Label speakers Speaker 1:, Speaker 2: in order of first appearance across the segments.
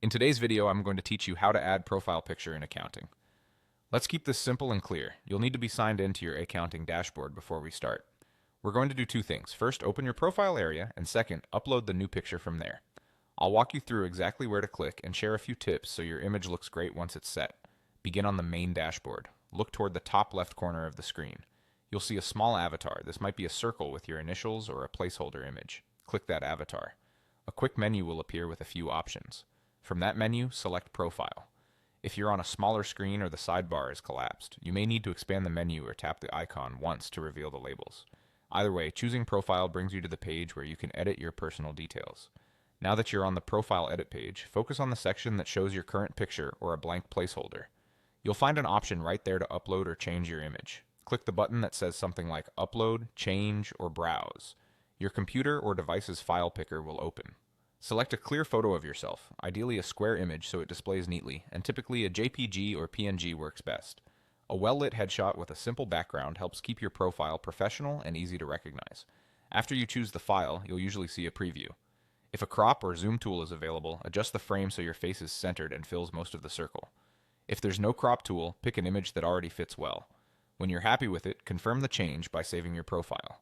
Speaker 1: In today's video, I'm going to teach you how to add profile picture in Akaunting. Let's keep this simple and clear. You'll need to be signed into your Akaunting dashboard before we start. We're going to do two things. First, open your profile area, and second, upload the new picture from there. I'll walk you through exactly where to click and share a few tips so your image looks great once it's set. Begin on the main dashboard. Look toward the top left corner of the screen. You'll see a small avatar. This might be a circle with your initials or a placeholder image. Click that avatar. A quick menu will appear with a few options. From that menu, select Profile. If you're on a smaller screen or the sidebar is collapsed, you may need to expand the menu or tap the icon once to reveal the labels. Either way, choosing Profile brings you to the page where you can edit your personal details. Now that you're on the Profile Edit page, focus on the section that shows your current picture or a blank placeholder. You'll find an option right there to upload or change your image. Click the button that says something like Upload, Change, or Browse. Your computer or device's file picker will open. Select a clear photo of yourself, ideally a square image so it displays neatly, and typically a JPG or PNG works best. A well-lit headshot with a simple background helps keep your profile professional and easy to recognize. After you choose the file, you'll usually see a preview. If a crop or zoom tool is available, adjust the frame so your face is centered and fills most of the circle. If there's no crop tool, pick an image that already fits well. When you're happy with it, confirm the change by saving your profile.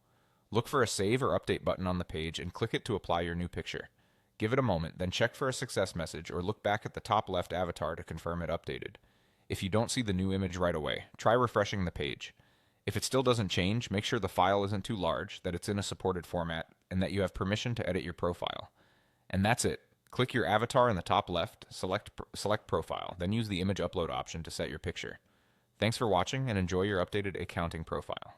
Speaker 1: Look for a Save or Update button on the page and click it to apply your new picture. Give it a moment, then check for a success message or look back at the top left avatar to confirm it updated. If you don't see the new image right away, try refreshing the page. If it still doesn't change, make sure the file isn't too large, that it's in a supported format, and that you have permission to edit your profile. And that's it. Click your avatar in the top left, select Profile, then use the Image Upload option to set your picture. Thanks for watching and enjoy your updated Akaunting profile.